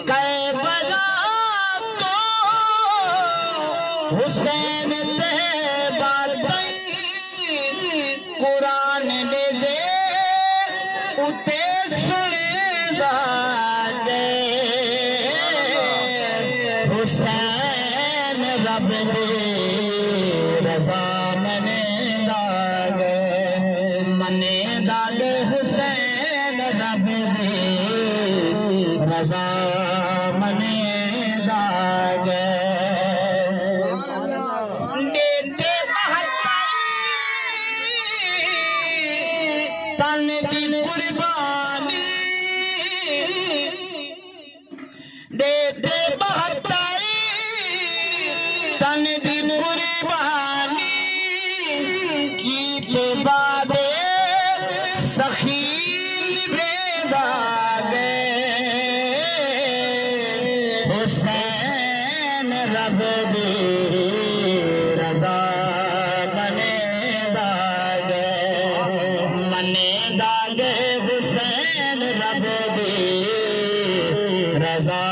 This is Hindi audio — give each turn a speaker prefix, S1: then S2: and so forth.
S1: कै बजा तो हुसैन ते बातई कुरान ने जे उते सुने दागे हुसैन रब दे रजा मने दागे हुसैन रब दे रजा मने दागे देते तन दी कुर्बानी देते तन दी कुर्बानी की के बाद सखी निभेदागे हुसैन रब दे रजा मने दागे हुसैन रब दे रजा